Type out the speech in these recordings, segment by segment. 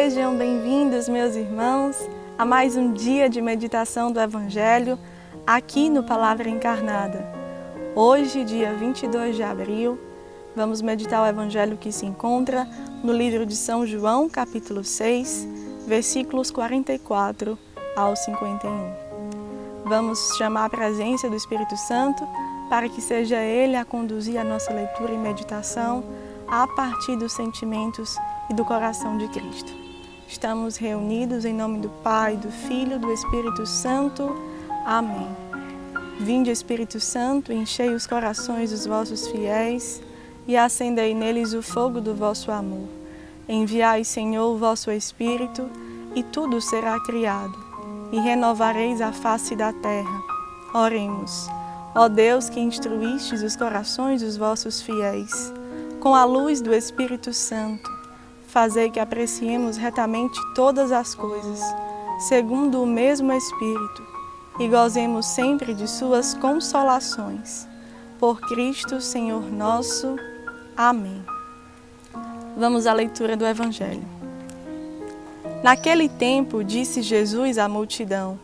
Sejam bem-vindos, meus irmãos, a mais um dia de meditação do Evangelho aqui no Palavra Encarnada. Hoje, dia 22 de abril, vamos meditar o Evangelho que se encontra no livro de São João, capítulo 6, versículos 44 ao 51. Vamos chamar a presença do Espírito Santo para que seja Ele a conduzir a nossa leitura e meditação a partir dos sentimentos e do coração de Cristo. Estamos reunidos em nome do Pai, do Filho e do Espírito Santo. Amém. Vinde, Espírito Santo, enchei os corações dos vossos fiéis e acendei neles o fogo do vosso amor. Enviai, Senhor, o vosso Espírito, e tudo será criado, e renovareis a face da terra. Oremos. Ó Deus, que instruístes os corações dos vossos fiéis, com a luz do Espírito Santo, fazei que apreciemos retamente todas as coisas, segundo o mesmo Espírito, e gozemos sempre de suas consolações. Por Cristo, Senhor nosso. Amém. Vamos à leitura do Evangelho. Naquele tempo, disse Jesus à multidão: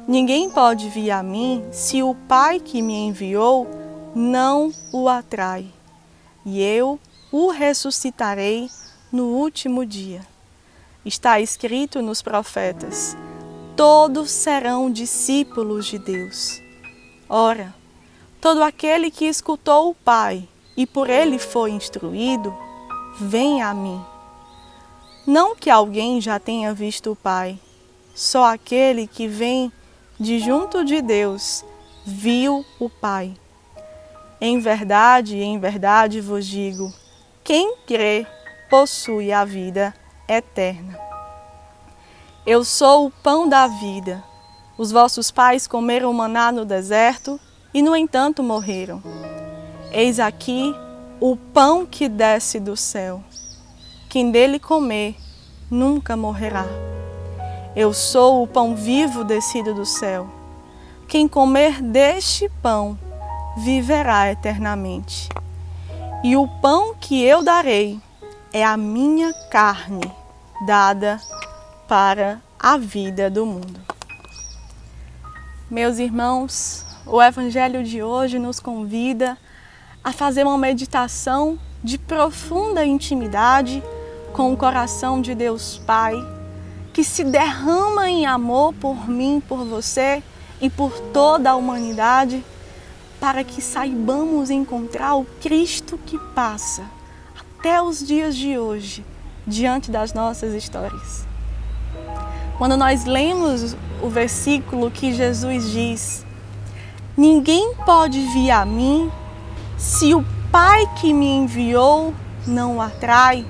Ninguém pode vir a mim se o Pai que me enviou não o atrai, e eu o ressuscitarei no último dia. Está escrito nos profetas: todos serão discípulos de Deus. Ora, todo aquele que escutou o Pai e por ele foi instruído, vem a mim. Não que alguém já tenha visto o Pai, só aquele que vem de junto de Deus viu o Pai. Em verdade vos digo, quem crê possui a vida eterna. Eu sou o pão da vida. Os vossos pais comeram maná no deserto e, no entanto, morreram. Eis aqui o pão que desce do céu. Quem dele comer nunca morrerá. Eu sou o pão vivo descido do céu. Quem comer deste pão viverá eternamente. E o pão que eu darei é a minha carne, dada para a vida do mundo. Meus irmãos, o Evangelho de hoje nos convida a fazer uma meditação de profunda intimidade com o coração de Deus Pai, que se derrama em amor por mim, por você e por toda a humanidade, para que saibamos encontrar o Cristo que passa até os dias de hoje, diante das nossas histórias. Quando nós lemos o versículo que Jesus diz: Ninguém pode vir a mim se o Pai que me enviou não o atrai,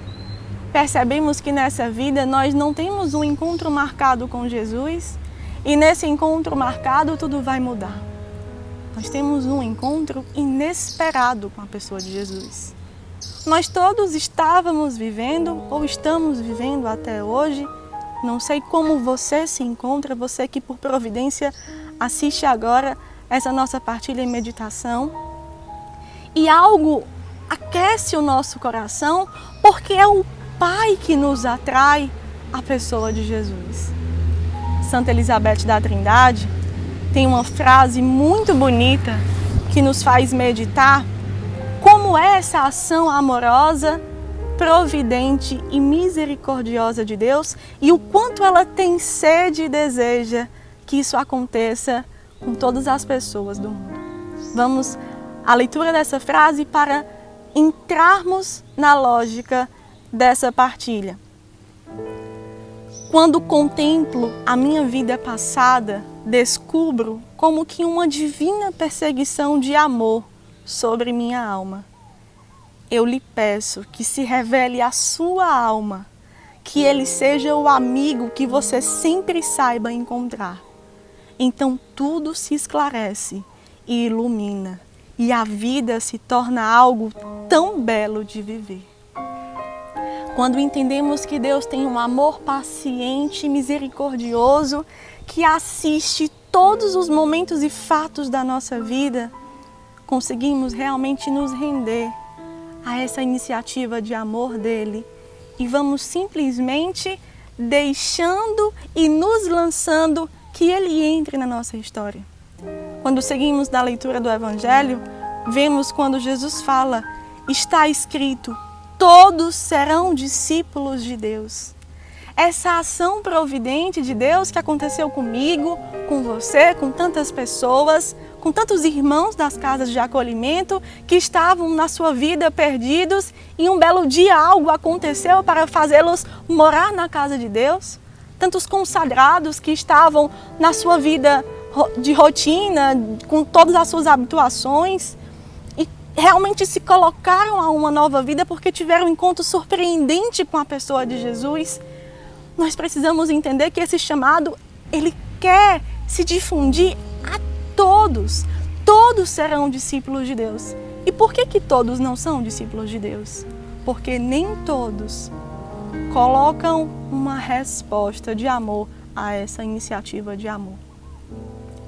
percebemos que nessa vida nós não temos um encontro marcado com Jesus e nesse encontro marcado tudo vai mudar. Nós temos um encontro inesperado com a pessoa de Jesus. Nós todos estávamos vivendo ou estamos vivendo até hoje. Não sei como você se encontra, você que por providência assiste agora essa nossa partilha e meditação. E algo aquece o nosso coração porque é o Pai que nos atrai à pessoa de Jesus. Santa Elizabeth da Trindade tem uma frase muito bonita que nos faz meditar como é essa ação amorosa, providente e misericordiosa de Deus e o quanto ela tem sede e deseja que isso aconteça com todas as pessoas do mundo. Vamos à leitura dessa frase para entrarmos na lógica dessa partilha. Quando contemplo a minha vida passada, descubro como que uma divina perseguição de amor sobre minha alma. Eu lhe peço que se revele a sua alma, que ele seja o amigo que você sempre saiba encontrar. Então tudo se esclarece e ilumina, e a vida se torna algo tão belo de viver. Quando entendemos que Deus tem um amor paciente e misericordioso que assiste todos os momentos e fatos da nossa vida, conseguimos realmente nos render a essa iniciativa de amor dele e vamos simplesmente deixando e nos lançando que Ele entre na nossa história. Quando seguimos da leitura do Evangelho, vemos quando Jesus fala, está escrito, todos serão discípulos de Deus. Essa ação providente de Deus que aconteceu comigo, com você, com tantas pessoas, com tantos irmãos das casas de acolhimento que estavam na sua vida perdidos e um belo dia algo aconteceu para fazê-los morar na casa de Deus. Tantos consagrados que estavam na sua vida de rotina, com todas as suas habituações e realmente se colocaram a uma nova vida porque tiveram um encontro surpreendente com a pessoa de Jesus. Nós precisamos entender que esse chamado, ele quer se difundir a todos. Todos serão discípulos de Deus. E por que todos não são discípulos de Deus? Porque nem todos colocam uma resposta de amor a essa iniciativa de amor.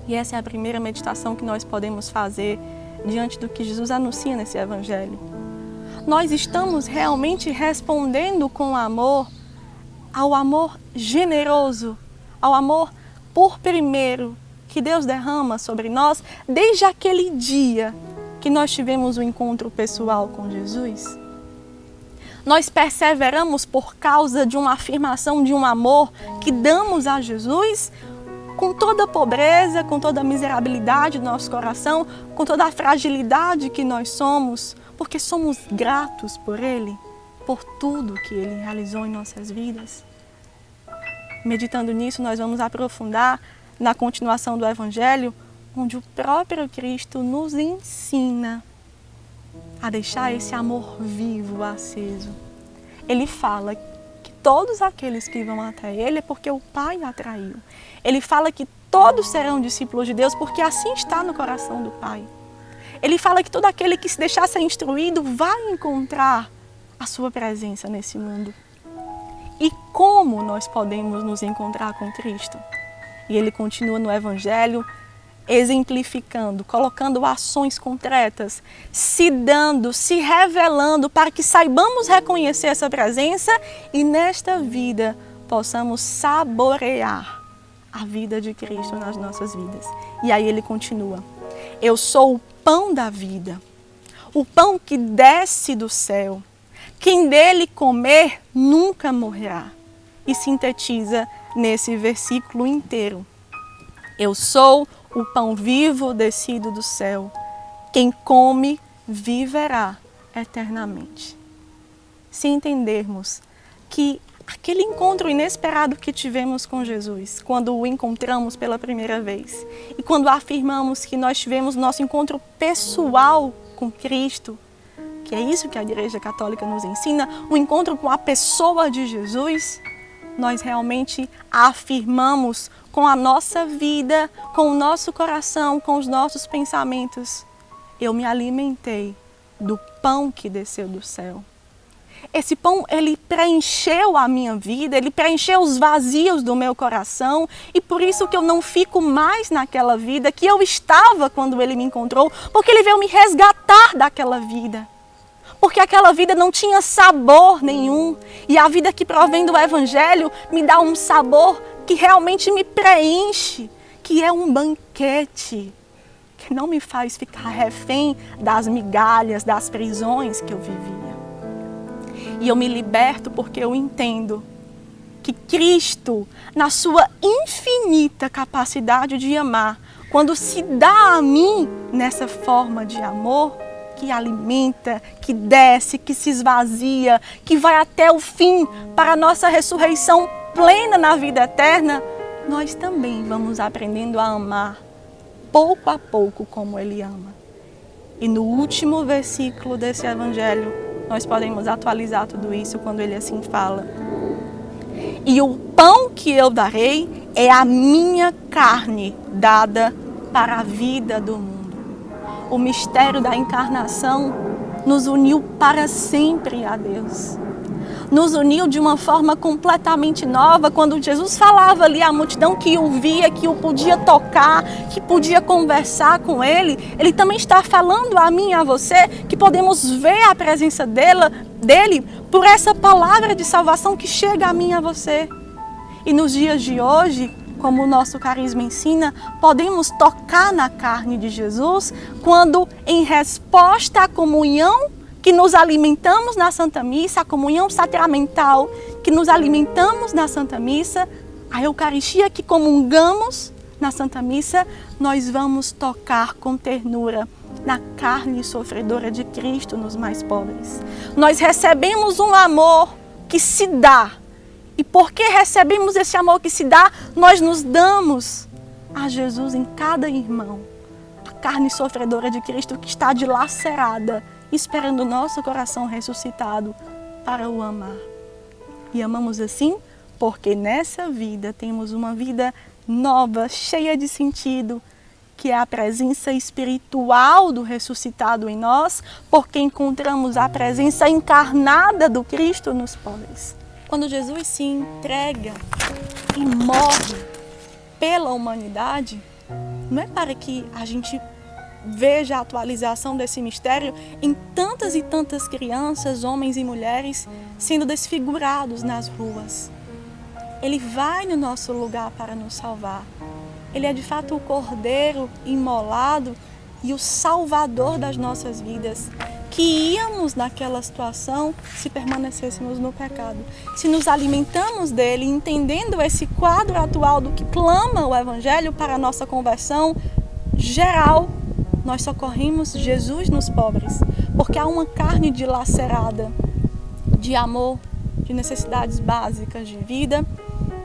E essa é a primeira meditação que nós podemos fazer diante do que Jesus anuncia nesse Evangelho. Nós estamos realmente respondendo com amor ao amor generoso, ao amor por primeiro que Deus derrama sobre nós desde aquele dia que nós tivemos o encontro pessoal com Jesus. Nós perseveramos por causa de uma afirmação de um amor que damos a Jesus com toda a pobreza, com toda a miserabilidade do nosso coração, com toda a fragilidade que nós somos, porque somos gratos por Ele, por tudo que Ele realizou em nossas vidas. Meditando nisso, nós vamos aprofundar na continuação do Evangelho, onde o próprio Cristo nos ensina a deixar esse amor vivo, aceso. Ele fala que todos aqueles que vão até Ele é porque o Pai atraiu. Ele fala que todos serão discípulos de Deus porque assim está no coração do Pai. Ele fala que todo aquele que se deixar ser instruído vai encontrar a sua presença nesse mundo. E como nós podemos nos encontrar com Cristo? E ele continua no Evangelho exemplificando, colocando ações concretas, se dando, se revelando para que saibamos reconhecer essa presença e nesta vida possamos saborear a vida de Cristo nas nossas vidas. E aí ele continua, eu sou o pão da vida, o pão que desce do céu. Quem dele comer nunca morrerá. E sintetiza nesse versículo inteiro. Eu sou o pão vivo descido do céu. Quem come viverá eternamente. Se entendermos que aquele encontro inesperado que tivemos com Jesus, quando o encontramos pela primeira vez, e quando afirmamos que nós tivemos nosso encontro pessoal com Cristo, que é isso que a Igreja Católica nos ensina, o encontro com a pessoa de Jesus, nós realmente afirmamos com a nossa vida, com o nosso coração, com os nossos pensamentos. Eu me alimentei do pão que desceu do céu. Esse pão, ele preencheu a minha vida, ele preencheu os vazios do meu coração e por isso que eu não fico mais naquela vida que eu estava quando ele me encontrou, porque ele veio me resgatar daquela vida. Porque aquela vida não tinha sabor nenhum. E a vida que provém do Evangelho me dá um sabor que realmente me preenche, que é um banquete, que não me faz ficar refém das migalhas, das prisões que eu vivia. E eu me liberto porque eu entendo que Cristo, na sua infinita capacidade de amar, quando se dá a mim nessa forma de amor, que alimenta, que desce, que se esvazia, que vai até o fim para a nossa ressurreição plena na vida eterna, nós também vamos aprendendo a amar pouco a pouco como Ele ama. E no último versículo desse Evangelho, nós podemos atualizar tudo isso quando Ele assim fala. E o pão que eu darei é a minha carne dada para a vida do mundo. O mistério da encarnação nos uniu para sempre a Deus. Nos uniu de uma forma completamente nova. Quando Jesus falava ali à multidão que o via, que o podia tocar, que podia conversar com Ele, Ele também está falando a mim e a você que podemos ver a presença dele por essa palavra de salvação que chega a mim e a você. E nos dias de hoje, como o nosso carisma ensina, podemos tocar na carne de Jesus quando, em resposta à comunhão que nos alimentamos na Santa Missa, a comunhão sacramental que nos alimentamos na Santa Missa, a Eucaristia que comungamos na Santa Missa, nós vamos tocar com ternura na carne sofredora de Cristo nos mais pobres. Nós recebemos um amor que se dá. E porque recebemos esse amor que se dá, nós nos damos a Jesus em cada irmão. A carne sofredora de Cristo que está dilacerada, esperando o nosso coração ressuscitado para o amar. E amamos assim porque nessa vida temos uma vida nova, cheia de sentido, que é a presença espiritual do ressuscitado em nós, porque encontramos a presença encarnada do Cristo nos pobres. Quando Jesus se entrega e morre pela humanidade, não é para que a gente veja a atualização desse mistério em tantas e tantas crianças, homens e mulheres sendo desfigurados nas ruas. Ele vai no nosso lugar para nos salvar. Ele é de fato o Cordeiro imolado e o Salvador das nossas vidas, que íamos naquela situação se permanecêssemos no pecado. Se nos alimentamos dele, entendendo esse quadro atual do que clama o Evangelho para a nossa conversão geral, nós socorremos Jesus nos pobres, porque há uma carne dilacerada de amor, de necessidades básicas de vida,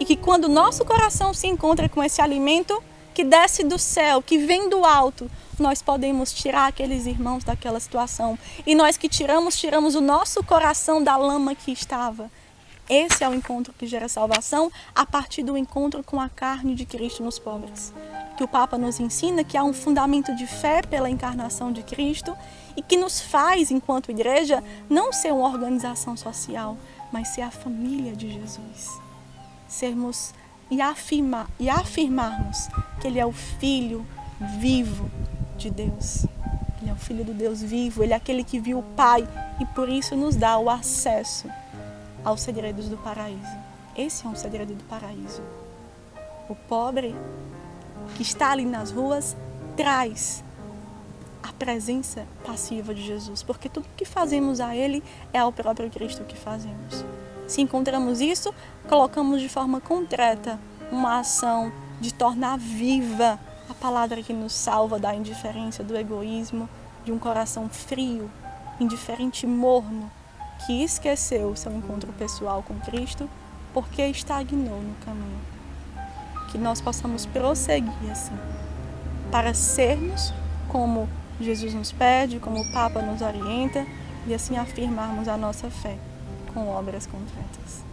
e que quando o nosso coração se encontra com esse alimento que desce do céu, que vem do alto, nós podemos tirar aqueles irmãos daquela situação. E nós que tiramos o nosso coração da lama que estava. Esse é o encontro que gera salvação a partir do encontro com a carne de Cristo nos pobres. Que o Papa nos ensina que há um fundamento de fé pela encarnação de Cristo e que nos faz, enquanto igreja, não ser uma organização social, mas ser a família de Jesus. Sermos e afirmarmos que Ele é o Filho vivo de Deus. Ele é o Filho do Deus vivo, Ele é aquele que viu o Pai e por isso nos dá o acesso aos segredos do paraíso. Esse é um segredo do paraíso. O pobre que está ali nas ruas traz a presença passiva de Jesus, porque tudo que fazemos a Ele é ao próprio Cristo que fazemos. Se encontramos isso, colocamos de forma concreta uma ação de tornar viva a palavra que nos salva da indiferença, do egoísmo, de um coração frio, indiferente e morno, que esqueceu seu encontro pessoal com Cristo porque estagnou no caminho. Que nós possamos prosseguir assim, para sermos como Jesus nos pede, como o Papa nos orienta, e assim afirmarmos a nossa fé com obras concretas.